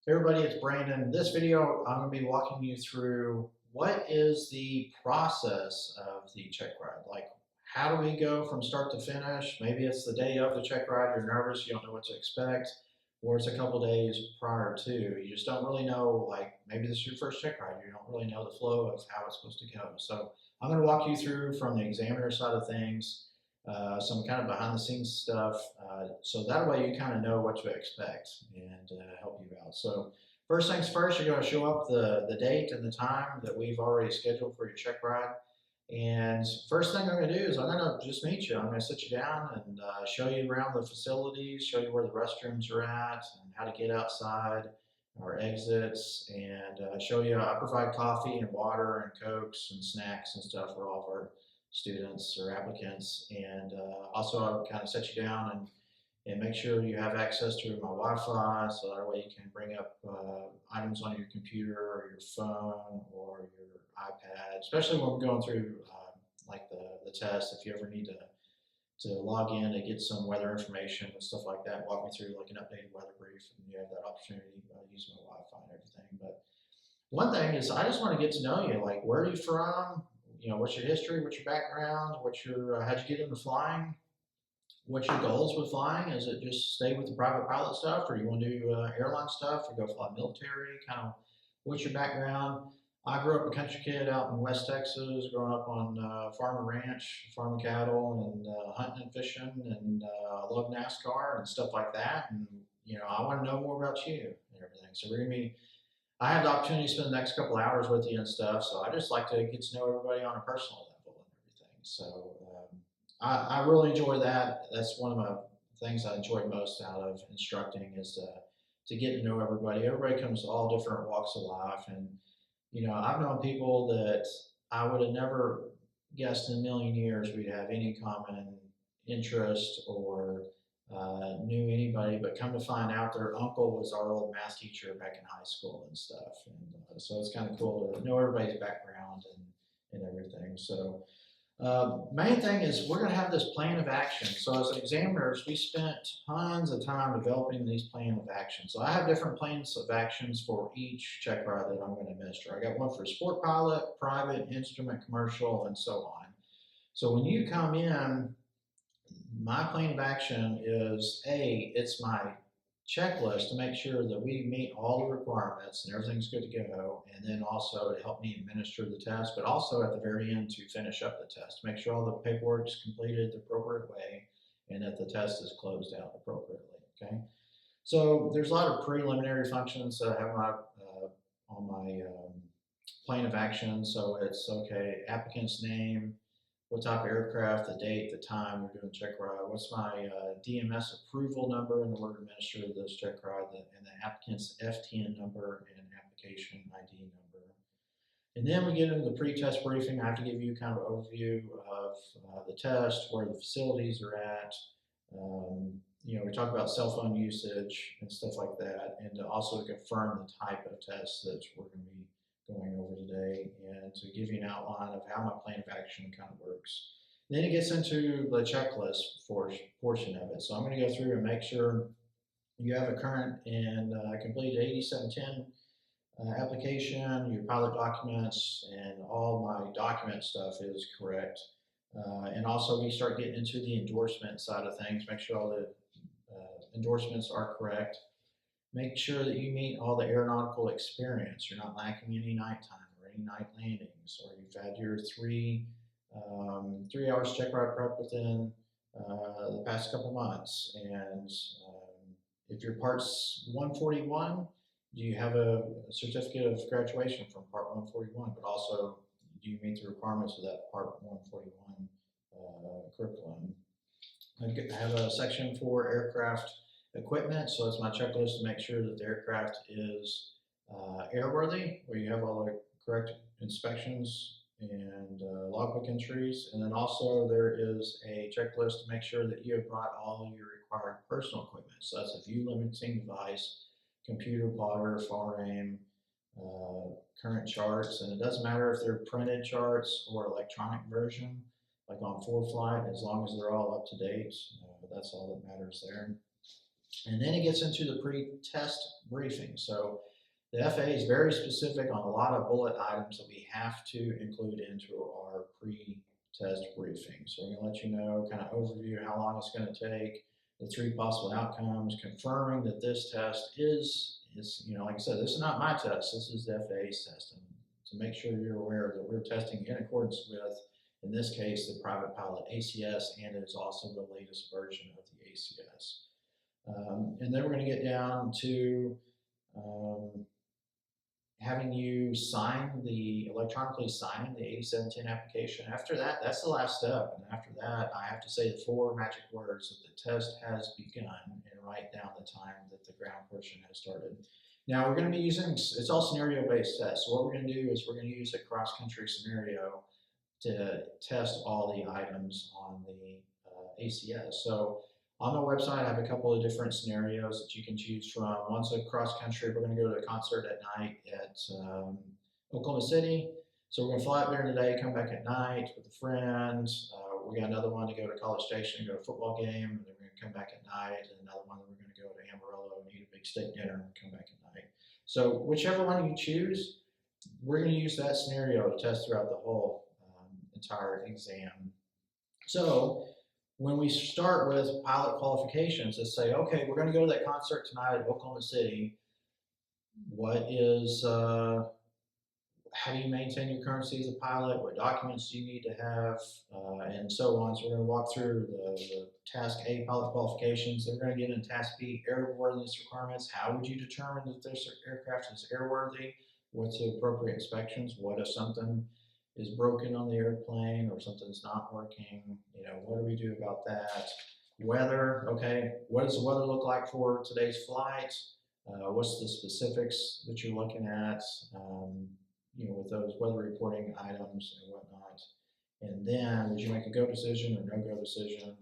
Hey everybody, it's Brandon. In this video, I'm going to be walking you through what is the process of the check ride. Like, how do we go from start to finish? Maybe it's the day of the check ride, you're nervous, you don't know what to expect, or it's a couple days prior to. You just don't really know, like, maybe this is your first check ride, you don't really know the flow of how it's supposed to go. So, I'm going to walk you through from the examiner side of things, some kind of behind the scenes stuff. So that way you kind of know what to expect and help you out. So first things first, you're going to show up the date and the time that we've already scheduled for your check ride. And first thing I'm going to do is I'm going to just meet you. I'm going to sit you down and show you around the facilities, show you where the restrooms are at and how to get outside, our exits, and show you. I provide coffee and water and cokes and snacks and stuff for all of our students or applicants. And also I'll kind of set you down and make sure you have access to my Wi-Fi, so that way you can bring up items on your computer or your phone or your iPad, especially when we're going through like the test. If you ever need to log in to get some weather information and stuff like that, walk me through like an updated weather brief, and you have that opportunity to use my Wi-Fi and everything. But one thing is, I just want to get to know you. Like, where are you from? You know, what's your history? What's your background? What's your how'd you get into flying? What's your goals with flying? Is it just stay with the private pilot stuff, or you want to do airline stuff, or go fly military? Kind of, what's your background? I grew up a country kid out in West Texas, growing up on farm and ranch, farming cattle, and hunting and fishing, and I love NASCAR and stuff like that. And you know, I want to know more about you and everything. So we're gonna be I have the opportunity to spend the next couple of hours with you and stuff. So I just like to get to know everybody on a personal level and everything. So I really enjoy that. That's one of my things I enjoy most out of instructing is to get to know everybody. Everybody comes all different walks of life, and you know, I've known people that I would have never guessed in a million years we'd have any common interest or knew anybody, but come to find out their uncle was our old math teacher back in high school and stuff. And so it's kind of cool to know everybody's background and everything. So main thing is we're going to have this plan of action. So as examiners, we spent tons of time developing these plan of action. So I have different plans of actions for each check ride that I'm going to administer. I got one for sport pilot, private, instrument, commercial, and so on. So when you come in, my plan of action is it's my checklist to make sure that we meet all the requirements and everything's good to go, and then also to help me administer the test, but also at the very end to finish up the test, make sure all the paperwork is completed the appropriate way and that the test is closed out appropriately. Okay, so there's a lot of preliminary functions that I have on my plan of action. So it's okay, applicant's name, what type of aircraft, the date, the time we're doing check ride, what's my DMS approval number in order to administer this check ride, and the applicant's FTN number and application ID number. And then we get into the pre-test briefing. I have to give you kind of an overview of the test, where the facilities are at. You know, we talk about cell phone usage and stuff like that, and to also confirm the type of test that we're going to be going over today, and to give you an outline of how my plan of action kind of works. And then it gets into the checklist portion of it. So I'm going to go through and make sure you have a current and completed 8710 application, your pilot documents, and all my document stuff is correct. And also we start getting into the endorsement side of things, make sure all the endorsements are correct. Make sure that you meet all the aeronautical experience. You're not lacking any nighttime or any night landings, or you've had your 3 hours check ride prep within the past couple months. And if your part's 141, do you have a certificate of graduation from part 141? But also, do you meet the requirements of that part 141 curriculum? I have a section for aircraft equipment, so it's my checklist to make sure that the aircraft is airworthy, where you have all the correct inspections and logbook entries. And then also there is a checklist to make sure that you have brought all your required personal equipment. So that's a view limiting device, computer, plotter, FAR-AIM, current charts, and it doesn't matter if they're printed charts or electronic version, like on ForeFlight, as long as they're all up to date. That's all that matters there. And then it gets into the pre-test briefing. So the FAA is very specific on a lot of bullet items that we have to include into our pre-test briefing. So we're going to let you know, kind of overview how long it's going to take, the 3 possible outcomes, confirming that this test is like I said, this is not my test, this is the FAA's test. And to make sure you're aware that we're testing in accordance with, in this case, the private pilot ACS, and it is also the latest version of the ACS. And then we're going to get down to having you electronically sign the 8710 application. After that, that's the last step. And after that, I have to say the 4 magic words that the test has begun and write down the time that the ground portion has started. Now we're going to be using, it's all scenario-based tests. So what we're going to do is we're going to use a cross-country scenario to test all the items on the ACS. So on the website, I have a couple of different scenarios that you can choose from. One's a cross country. We're going to go to a concert at night at Oklahoma City. So we're going to fly up there today, come back at night with a friend. We got another one to go to College Station, go to a football game, and then we're going to come back at night. And another one that we're going to go to Amarillo and eat a big steak dinner and come back at night. So whichever one you choose, we're going to use that scenario to test throughout the whole entire exam. So when we start with pilot qualifications, let's say, okay, we're going to go to that concert tonight at Oklahoma City. What is, how do you maintain your currency as a pilot? What documents do you need to have? And so on. So we're going to walk through the task A, pilot qualifications. Then we're going to get into task B, airworthiness requirements. How would you determine that this aircraft is airworthy? What's the appropriate inspections? What if something is broken on the airplane or something's not working? What do we do about that? Weather, okay, what does the weather look like for today's flight? What's the specifics that you're looking at, with those weather reporting items and whatnot. And then, did you make a go decision or no go decision?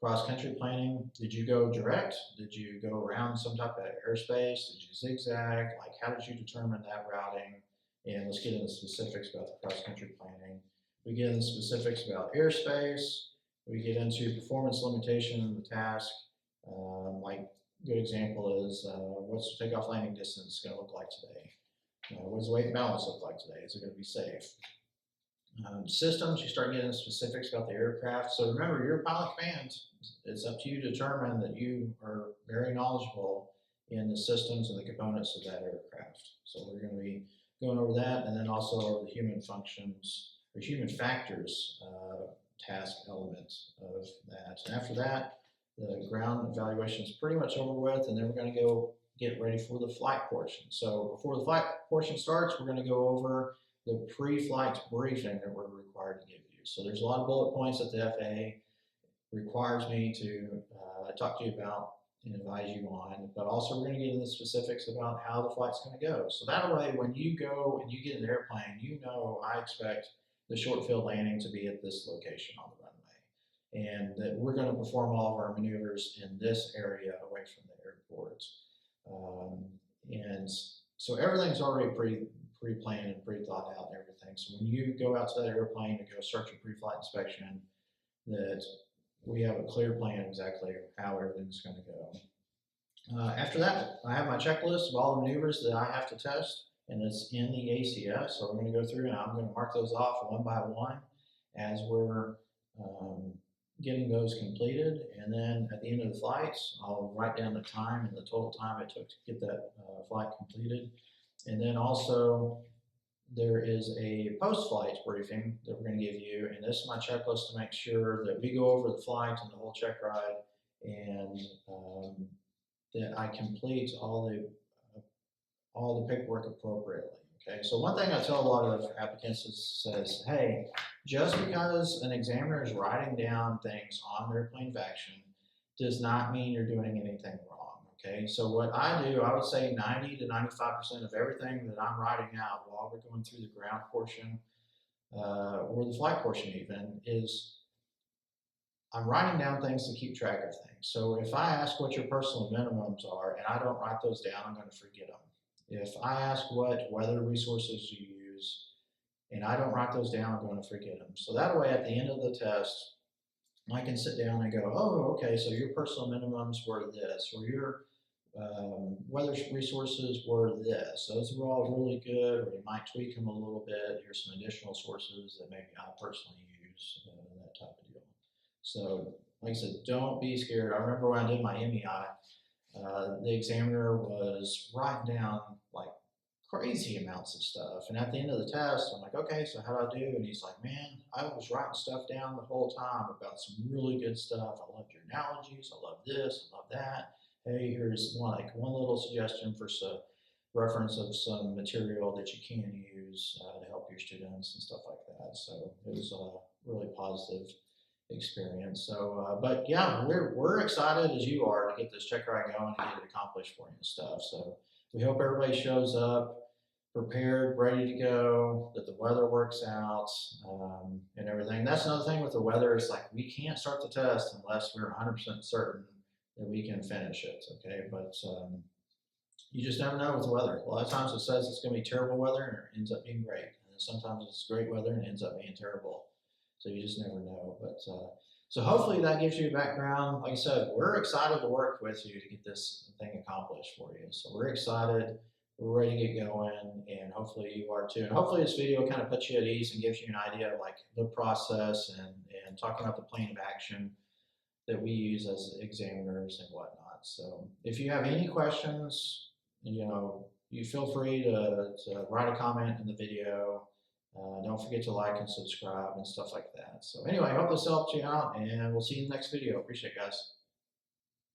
Cross-country planning, did you go direct? Did you go around some type of airspace? Did you zigzag? Like, how did you determine that routing? And let's get into specifics about the cross-country planning. We get into specifics about airspace. We get into performance limitation in the task. Like a good example is what's the takeoff landing distance going to look like today? What does the weight and balance look like today? Is it going to be safe? Systems, you start getting specifics about the aircraft. So remember, you're a pilot command. It's up to you to determine that you are very knowledgeable in the systems and the components of that aircraft. So we're going to be going over that, and then also over the human functions or human factors task element of that. And after that, the ground evaluation is pretty much over with, and then we're going to go get ready for the flight portion. So before the flight portion starts, we're going to go over the pre-flight briefing that we're required to give you. So there's a lot of bullet points that the FAA requires me to talk to you about and advise you on, but also we're going to get into the specifics about how the flight's going to go. So that way, when you go and you get in the airplane, I expect the short field landing to be at this location on the runway, and that we're going to perform all of our maneuvers in this area away from the airport. And so everything's already pre-planned and pre-thought out and everything. So when you go out to that airplane to go start your pre-flight inspection, that we have a clear plan exactly how everything's going to go. After that, I have my checklist of all the maneuvers that I have to test, and it's in the ACS. So we're going to go through and I'm going to mark those off one by one as we're getting those completed. And then at the end of the flights, I'll write down the time and the total time it took to get that flight completed. And then also, there is a post-flight briefing that we're going to give you, and this is my checklist to make sure that we go over the flight and the whole check ride, and that I complete all the paperwork appropriately. Okay, so one thing I tell a lot of applicants says, hey, just because an examiner is writing down things on their plane of action does not mean you're doing anything wrong. Okay, so what I do, I would say 90 to 95% of everything that I'm writing out while we're going through the ground portion or the flight portion even is I'm writing down things to keep track of things. So if I ask what your personal minimums are and I don't write those down, I'm going to forget them. If I ask what weather resources you use and I don't write those down, I'm going to forget them. So that way at the end of the test, I can sit down and go, oh, okay, so your personal minimums were this, or your weather resources were this. Those were all really good, or you might tweak them a little bit. Here's some additional sources that maybe I personally use, that type of deal. So, like I said, don't be scared. I remember when I did my MEI, the examiner was writing down like crazy amounts of stuff. And at the end of the test, I'm like, okay, so how do I do? And he's like, man, I was writing stuff down the whole time about some really good stuff. I loved your analogies. I love this. I love that. Hey, here's one little suggestion for some reference of some material that you can use to help your students and stuff like that. So it was a really positive experience. So, but yeah, we're excited as you are to get this Checkride going and get it accomplished for you and stuff. So we hope everybody shows up prepared, ready to go, that the weather works out, and everything. That's another thing with the weather is like we can't start the test unless we're 100% certain that we can finish it. Okay, but you just never know with the weather. A lot of times it says it's going to be terrible weather and it ends up being great, and then sometimes it's great weather and it ends up being terrible. So you just never know. But so hopefully that gives you a background. Like I said, we're excited to work with you to get this thing accomplished for you. So we're excited. We're ready to get going, and hopefully you are too. And hopefully this video kind of puts you at ease and gives you an idea of like the process and talking about the plan of action that we use as examiners and whatnot. So if you have any questions, you feel free to write a comment in the video. Don't forget to like and subscribe and stuff like that. So anyway, I hope this helped you out, and we'll see you in the next video. Appreciate it, guys.